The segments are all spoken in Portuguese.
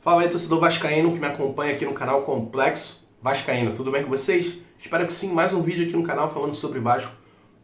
Fala aí, torcedor vascaíno que me acompanha aqui no canal Complexo Vascaíno. Tudo bem com vocês? Espero que sim. Mais um vídeo aqui no canal falando sobre Vasco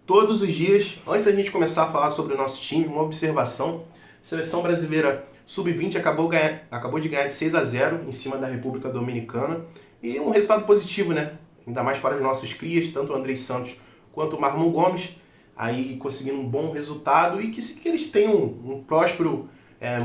todos os dias. Antes da gente começar a falar sobre o nosso time, uma observação. Seleção brasileira sub-20 acabou de ganhar de 6-0 em cima da República Dominicana. E um resultado positivo, né? Ainda mais para os nossos crias, tanto o Andrei Santos quanto o Marlon Gomes. Aí conseguindo um bom resultado e que eles tenham um próspero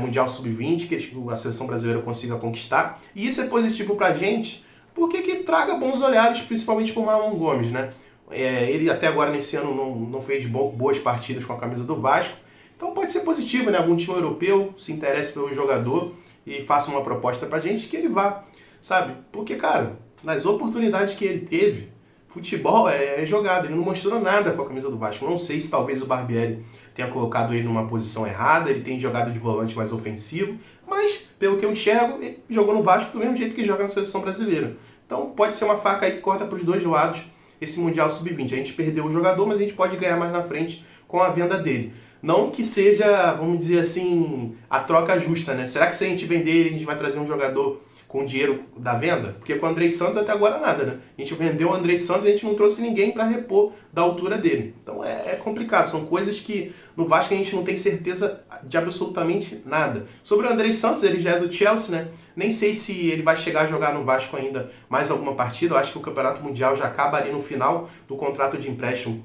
Mundial Sub-20, que a seleção brasileira consiga conquistar. E isso é positivo pra gente, porque que traga bons olhares, principalmente pro Marlon Gomes, né? Ele até agora nesse ano não fez boas partidas com a camisa do Vasco, então pode ser positivo, né? Algum time europeu se interesse pelo jogador e faça uma proposta pra gente que ele vá, sabe? Porque, cara, nas oportunidades que ele teve, futebol é jogado, ele não mostrou nada com a camisa do Vasco. Não sei se talvez o Barbieri tenha colocado ele numa posição errada, ele tem jogado de volante mais ofensivo, mas pelo que eu enxergo, ele jogou no Vasco do mesmo jeito que joga na seleção brasileira. Então pode ser uma faca aí que corta para os dois lados esse Mundial Sub-20. A gente perdeu o jogador, mas a gente pode ganhar mais na frente com a venda dele. Não que seja, vamos dizer assim, a troca justa, né? Será que se a gente vender ele, a gente vai trazer um jogador com dinheiro da venda? Porque com o Andrei Santos até agora nada, né? A gente vendeu o Andrei Santos e a gente não trouxe ninguém para repor da altura dele. Então é complicado, são coisas que no Vasco a gente não tem certeza de absolutamente nada. Sobre o Andrei Santos, ele já é do Chelsea, né? Nem sei se ele vai chegar a jogar no Vasco ainda mais alguma partida. Eu acho que o Campeonato Mundial já acaba ali no final do contrato de empréstimo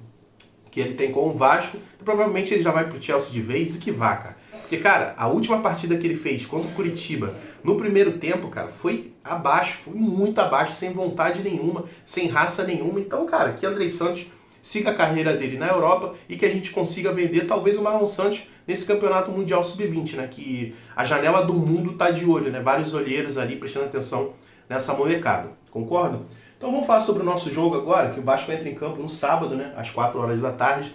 que ele tem com o Vasco. Então, provavelmente ele já vai pro Chelsea de vez e que vá, cara. Porque, cara, a última partida que ele fez contra o Curitiba, no primeiro tempo, cara, foi abaixo, foi muito abaixo, sem vontade nenhuma, sem raça nenhuma. Então, cara, que Andrei Santos siga a carreira dele na Europa e que a gente consiga vender talvez o Marlon Santos nesse Campeonato Mundial Sub-20, né? Que a janela do mundo tá de olho, né? Vários olheiros ali prestando atenção nessa molecada. Concorda? Então vamos falar sobre o nosso jogo agora, que o Vasco entra em campo no sábado, né? Às 4 horas da tarde.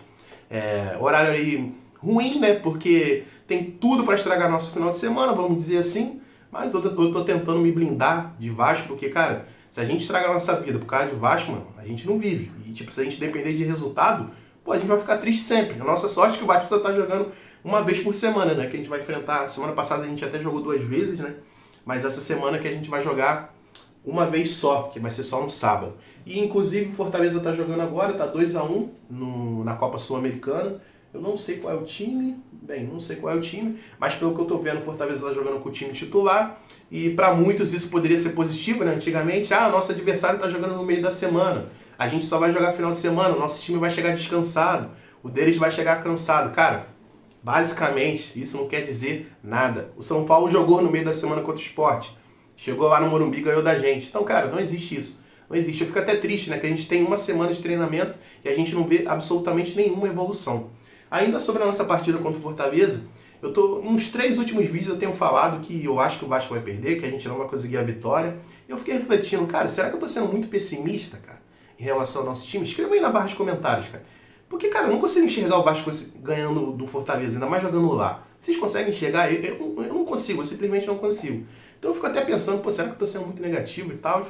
Horário aí ruim, né? Porque tem tudo para estragar nosso final de semana, vamos dizer assim. Mas eu tô tentando me blindar de Vasco, porque, cara, se a gente estragar a nossa vida por causa de Vasco, mano, a gente não vive. E, tipo, se a gente depender de resultado, pô, a gente vai ficar triste sempre. A nossa sorte é que o Vasco só tá jogando uma vez por semana, né? Que a gente vai enfrentar. Semana passada a gente até jogou 2 vezes, né? Mas essa semana que a gente vai jogar uma vez só, que vai ser só no sábado. E, inclusive, o Fortaleza tá jogando agora, tá 2-1 na Copa Sul-Americana. Eu não sei qual é o time, não sei qual é o time, mas pelo que eu tô vendo, o Fortaleza tá jogando com o time titular, e para muitos isso poderia ser positivo, né? Antigamente, nosso adversário tá jogando no meio da semana, a gente só vai jogar final de semana, o nosso time vai chegar descansado, o deles vai chegar cansado. Cara, basicamente, isso não quer dizer nada. O São Paulo jogou no meio da semana contra o Sport, chegou lá no Morumbi e ganhou da gente. Então, cara, não existe isso. Não existe. Eu fico até triste, né? Que a gente tem uma semana de treinamento e a gente não vê absolutamente nenhuma evolução. Ainda sobre a nossa partida contra o Fortaleza, nos 3 últimos vídeos eu tenho falado que eu acho que o Vasco vai perder, que a gente não vai conseguir a vitória. Eu fiquei refletindo, cara, será que eu tô sendo muito pessimista, cara, em relação ao nosso time? Escreva aí na barra de comentários, cara. Porque, cara, eu não consigo enxergar o Vasco ganhando do Fortaleza, ainda mais jogando lá. Vocês conseguem enxergar? Eu não consigo, eu simplesmente não consigo. Então eu fico até pensando, pô, será que eu tô sendo muito negativo e tal?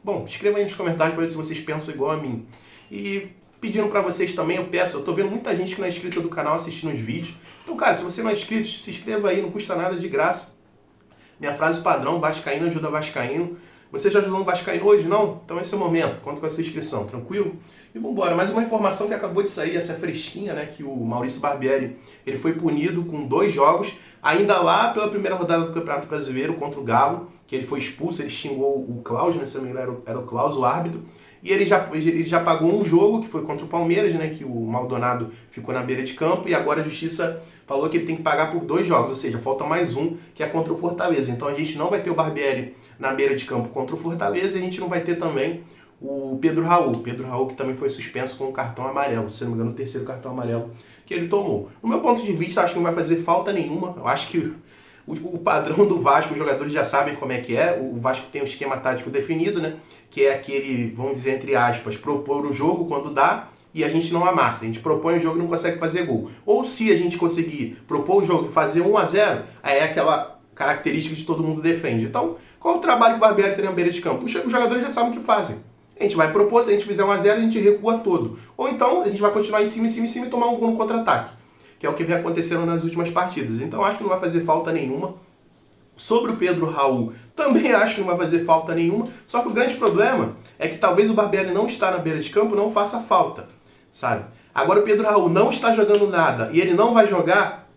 Bom, escreva aí nos comentários para ver se vocês pensam igual a mim. E pedindo pra vocês também, eu tô vendo muita gente que não é inscrita do canal assistindo os vídeos. Então, cara, se você não é inscrito, se inscreva aí, não custa nada, de graça. Minha frase padrão, Vascaíno ajuda Vascaíno. Você já ajudou um Vascaíno hoje, não? Então esse é o momento, conta com a sua inscrição, tranquilo? E vambora, mais uma informação que acabou de sair, essa fresquinha, né, que o Maurício Barbieri, ele foi punido com 2 jogos, ainda lá pela primeira rodada do Campeonato Brasileiro contra o Galo, que ele foi expulso, ele xingou o Klaus, né, se não me engano era o Klaus, o árbitro, e ele já pagou um jogo, que foi contra o Palmeiras, né, que o Maldonado ficou na beira de campo, e agora a Justiça falou que ele tem que pagar por 2 jogos, ou seja, falta mais um, que é contra o Fortaleza. Então a gente não vai ter o Barbieri na beira de campo contra o Fortaleza, e a gente não vai ter também o Pedro Raul. Pedro Raul, que também foi suspenso com o cartão amarelo, se não me engano, o 3º cartão amarelo que ele tomou. No meu ponto de vista, acho que não vai fazer falta nenhuma. Eu acho que o padrão do Vasco, os jogadores já sabem como é que é. O Vasco tem um esquema tático definido, né? Que é aquele, vamos dizer, entre aspas, propor o jogo quando dá e a gente não amassa. A gente propõe o jogo e não consegue fazer gol. Ou se a gente conseguir propor o jogo e fazer 1-0, aí é aquela característica que todo mundo defende. Então, qual é o trabalho que o Barbieri tem na beira de campo? Os jogadores já sabem o que fazem. A gente vai propor, se a gente fizer 1-0, a gente recua todo. Ou então, a gente vai continuar em cima e tomar um gol no contra-ataque, que é o que vem acontecendo nas últimas partidas. Então acho que não vai fazer falta nenhuma. Sobre o Pedro Raul, também acho que não vai fazer falta nenhuma, só que o grande problema é que talvez o Barbieri não estar na beira de campo não faça falta, sabe? Agora o Pedro Raul não está jogando nada e ele não vai jogar,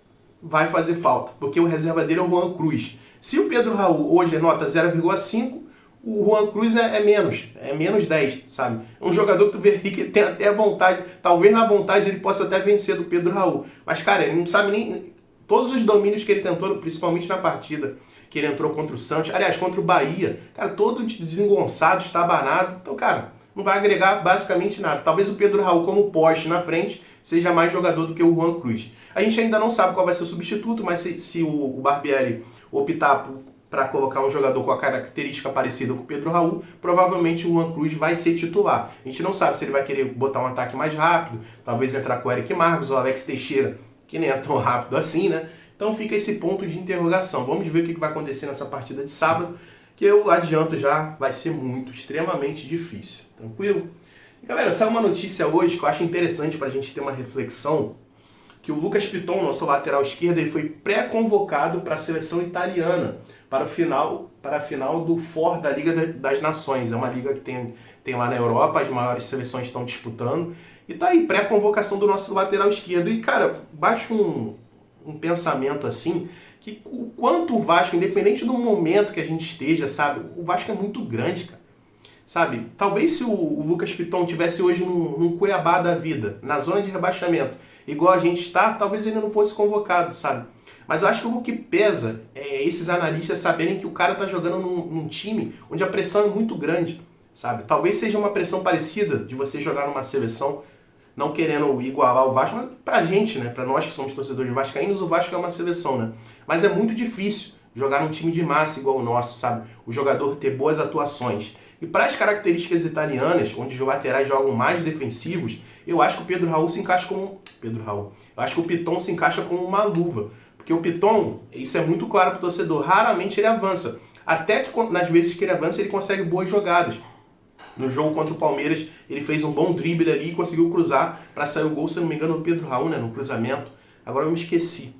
vai fazer falta, porque o reserva dele é o Juan Cruz. Se o Pedro Raul hoje é nota 0,5, o Juan Cruz é menos 10, sabe? É um jogador que tu vê que tem até vontade, talvez na vontade ele possa até vencer do Pedro Raul, mas cara, ele não sabe nem todos os domínios que ele tentou, principalmente na partida que ele entrou contra o Santos, aliás, contra o Bahia, cara, todo desengonçado, estabanado, então cara, não vai agregar basicamente nada. Talvez o Pedro Raul como poste na frente seja mais jogador do que o Juan Cruz. A gente ainda não sabe qual vai ser o substituto, mas se o Barbieri optar para colocar um jogador com a característica parecida com o Pedro Raul, provavelmente o Juan Cruz vai ser titular. A gente não sabe se ele vai querer botar um ataque mais rápido, talvez entrar com o Eric Marcos ou Alex Teixeira, que nem é tão rápido assim, né? Então fica esse ponto de interrogação. Vamos ver o que vai acontecer nessa partida de sábado, que eu adianto já, vai ser extremamente difícil. Tranquilo? E galera, saiu uma notícia hoje que eu acho interessante para a gente ter uma reflexão, que o Lucas Piton, nosso lateral esquerdo, ele foi pré-convocado para a seleção italiana, para a final do FOR da Liga das Nações. É uma liga que tem lá na Europa, as maiores seleções estão disputando. E tá aí, pré-convocação do nosso lateral esquerdo. E, cara, baixa um pensamento assim, que o quanto o Vasco, independente do momento que a gente esteja, sabe, o Vasco é muito grande, cara. Sabe, talvez se o Lucas Piton tivesse hoje num Cuiabá da vida, na zona de rebaixamento, igual a gente está, talvez ele não fosse convocado, sabe? Mas eu acho que o que pesa é esses analistas saberem que o cara tá jogando num time onde a pressão é muito grande, sabe? Talvez seja uma pressão parecida de você jogar numa seleção, não querendo igualar o Vasco, mas pra gente, né? Pra nós que somos torcedores vascaínos, o Vasco é uma seleção, né? Mas é muito difícil jogar num time de massa igual o nosso, sabe? O jogador ter boas atuações. E para as características italianas, onde os laterais jogam mais defensivos, eu acho que o Pedro Raul se encaixa como... Pedro Raul. Eu acho que o Piton se encaixa como uma luva. Porque o Piton, isso é muito claro para o torcedor, raramente ele avança. Até que nas vezes que ele avança, ele consegue boas jogadas. No jogo contra o Palmeiras, ele fez um bom drible ali e conseguiu cruzar para sair o gol, se não me engano, do Pedro Raul, né, no cruzamento. Agora eu me esqueci.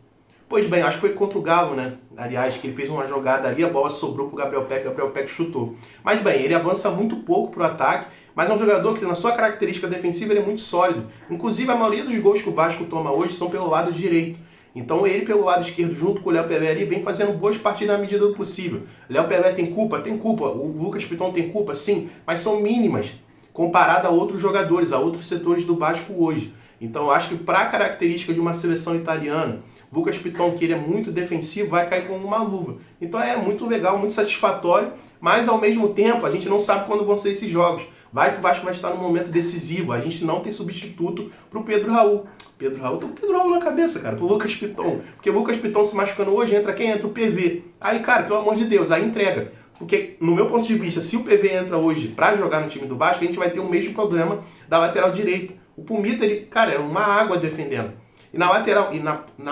Pois bem, acho que foi contra o Galo, né? Aliás, que ele fez uma jogada ali, a bola sobrou pro Gabriel Peck chutou. Mas bem, ele avança muito pouco pro ataque, mas é um jogador que na sua característica defensiva ele é muito sólido. Inclusive a maioria dos gols que o Vasco toma hoje são pelo lado direito. Então ele pelo lado esquerdo junto com o Léo Pelé ali vem fazendo boas partidas na medida do possível. Léo Pelé tem culpa? Tem culpa. O Lucas Piton tem culpa? Sim, mas são mínimas comparado a outros jogadores, a outros setores do Vasco hoje. Então eu acho que para a característica de uma seleção italiana, Lucas Piton, que ele é muito defensivo, vai cair como uma luva. Então é muito legal, muito satisfatório, mas ao mesmo tempo a gente não sabe quando vão ser esses jogos. Vai que o Vasco vai estar no momento decisivo, a gente não tem substituto para o Pedro Raul. Pedro Raul, tem o Pedro Raul na cabeça, cara, pro Lucas Piton. Porque o Lucas Piton se machucando hoje, entra quem? Entra o PV. Aí, cara, pelo amor de Deus, aí entrega. Porque, no meu ponto de vista, se o PV entra hoje para jogar no time do Vasco, a gente vai ter o mesmo problema da lateral direita. O Pumita, ele, cara, é uma água defendendo. E na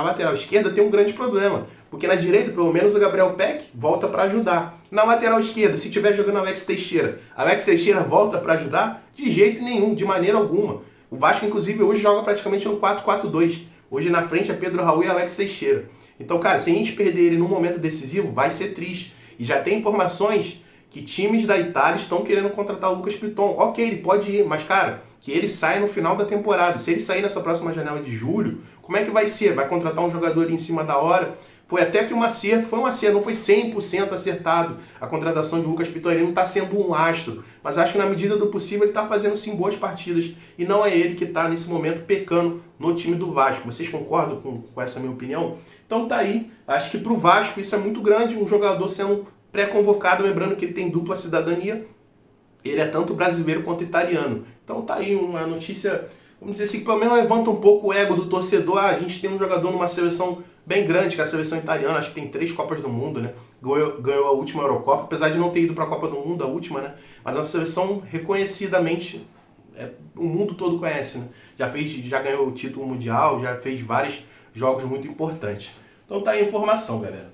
lateral esquerda tem um grande problema. Porque na direita, pelo menos, o Gabriel Peck volta para ajudar. Na lateral esquerda, se estiver jogando Alex Teixeira volta para ajudar? De jeito nenhum, de maneira alguma. O Vasco, inclusive, hoje joga praticamente no 4-4-2. Hoje na frente é Pedro Raul e Alex Teixeira. Então, cara, se a gente perder ele num momento decisivo, vai ser triste. E já tem informações que times da Itália estão querendo contratar o Lucas Piton. Ok, ele pode ir, mas, cara, que ele saia no final da temporada. Se ele sair nessa próxima janela de julho, como é que vai ser? Vai contratar um jogador em cima da hora? Foi até que um acerto, não foi 100% acertado a contratação de Lucas Piton. Ele não está sendo um astro, mas acho que na medida do possível ele está fazendo sim boas partidas. E não é ele que está nesse momento pecando no time do Vasco. Vocês concordam com essa minha opinião? Então tá aí, acho que para o Vasco isso é muito grande, um jogador sendo pré-convocado, lembrando que ele tem dupla cidadania, ele é tanto brasileiro quanto italiano. Então tá aí uma notícia, vamos dizer assim, que pelo menos levanta um pouco o ego do torcedor. A gente tem um jogador numa seleção bem grande, que é a seleção italiana, acho que tem 3 Copas do Mundo, né? Ganhou a última Eurocopa, apesar de não ter ido para a Copa do Mundo, a última, né? Mas é uma seleção reconhecidamente, o mundo todo conhece, né? Já ganhou o título mundial, já fez vários jogos muito importantes. Então tá aí a informação, galera.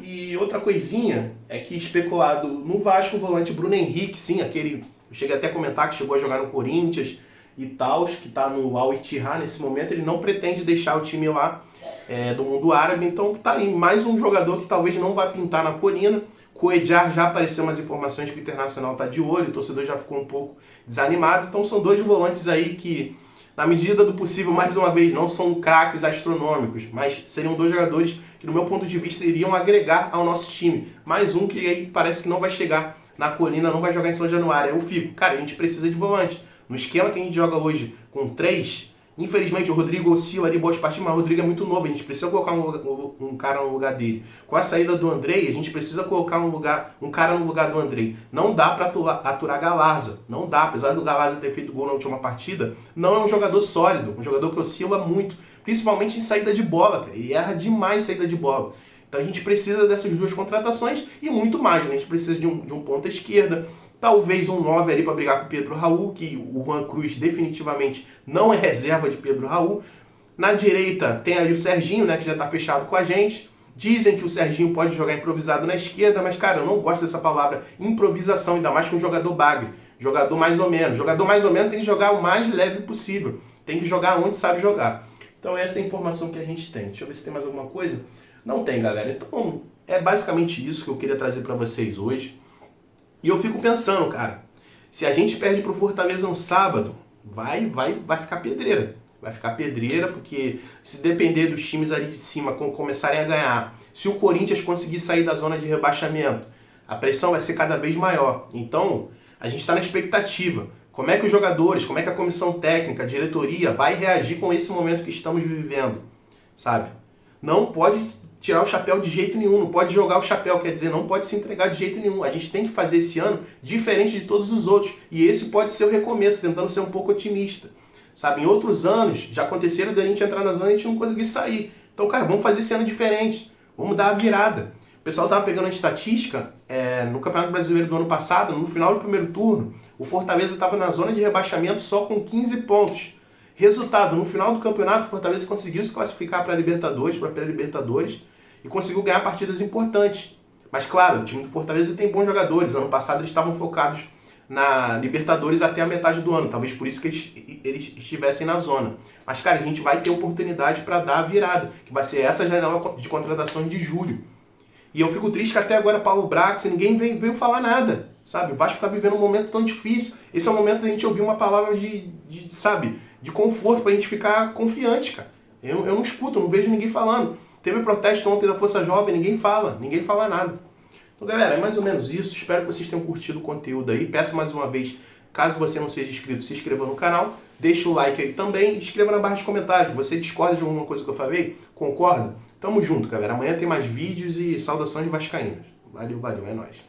E outra coisinha é que especulado no Vasco o volante Bruno Henrique, sim, aquele, eu cheguei até a comentar que chegou a jogar no Corinthians e tal, que tá no Al Ittihad nesse momento, ele não pretende deixar o time lá. do mundo árabe. Então tá aí mais um jogador que talvez não vai pintar na Colina. Coedjar já apareceu umas informações que o Internacional tá de olho, o torcedor já ficou um pouco desanimado. Então são dois volantes aí que, na medida do possível, mais uma vez, não são craques astronômicos, mas seriam dois jogadores que, no meu ponto de vista, iriam agregar ao nosso time. Mais um que aí parece que não vai chegar na Colina, não vai jogar em São Januário. Eu fico, cara, a gente precisa de volante. No esquema que a gente joga hoje com 3, infelizmente o Rodrigo oscila ali boas partidas, mas o Rodrigo é muito novo, a gente precisa colocar um cara no lugar dele. Com a saída do Andrei, a gente precisa colocar um cara no lugar do Andrei. Não dá para aturar Galarza, não dá. Apesar do Galarza ter feito gol na última partida, não é um jogador sólido, um jogador que oscila muito, principalmente em saída de bola, cara. Ele erra demais saída de bola. Então a gente precisa dessas duas contratações e muito mais, né? A gente precisa de um ponta esquerda, talvez um 9 ali para brigar com o Pedro Raul, que o Juan Cruz definitivamente não é reserva de Pedro Raul. Na direita tem ali o Serginho, né, que já está fechado com a gente. Dizem que o Serginho pode jogar improvisado na esquerda, mas, cara, eu não gosto dessa palavra improvisação, ainda mais com um jogador bagre. Jogador mais ou menos. Jogador mais ou menos tem que jogar o mais leve possível. Tem que jogar onde sabe jogar. Então essa é a informação que a gente tem. Deixa eu ver se tem mais alguma coisa. Não tem, galera. Então é basicamente isso que eu queria trazer para vocês hoje. E eu fico pensando, cara, se a gente perde pro Fortaleza no sábado, vai ficar pedreira. Vai ficar pedreira, porque se depender dos times ali de cima começarem a ganhar, se o Corinthians conseguir sair da zona de rebaixamento, a pressão vai ser cada vez maior. Então, a gente está na expectativa. Como é que os jogadores, como é que a comissão técnica, a diretoria vai reagir com esse momento que estamos vivendo, sabe? Não pode tirar o chapéu de jeito nenhum, não pode jogar o chapéu, quer dizer, não pode se entregar de jeito nenhum. A gente tem que fazer esse ano diferente de todos os outros. E esse pode ser o recomeço, tentando ser um pouco otimista. Sabe, em outros anos já aconteceram da gente entrar na zona e a gente não conseguir sair. Então, cara, vamos fazer esse ano diferente. Vamos dar a virada. O pessoal estava pegando a estatística no Campeonato Brasileiro do ano passado, no final do primeiro turno, o Fortaleza estava na zona de rebaixamento só com 15 pontos. Resultado, no final do campeonato, o Fortaleza conseguiu se classificar para a Libertadores, para a pré-Libertadores, e conseguiu ganhar partidas importantes. Mas claro, o time do Fortaleza tem bons jogadores. Ano passado eles estavam focados na Libertadores até a metade do ano. Talvez por isso que eles estivessem na zona. Mas, cara, a gente vai ter oportunidade para dar a virada, que vai ser essa janela de contratações de julho. E eu fico triste que até agora Paulo Brax, ninguém veio falar nada, sabe? O Vasco está vivendo um momento tão difícil. Esse é o momento da gente ouvir uma palavra de conforto, pra gente ficar confiante, cara. Eu não escuto, não vejo ninguém falando. Teve protesto ontem da Força Jovem, ninguém fala nada. Então, galera, é mais ou menos isso. Espero que vocês tenham curtido o conteúdo aí. Peço mais uma vez, caso você não seja inscrito, se inscreva no canal. Deixa o like aí também e escreva na barra de comentários. Você discorda de alguma coisa que eu falei? Concorda? Tamo junto, galera. Amanhã tem mais vídeos e saudações vascaínas. Valeu, é nóis.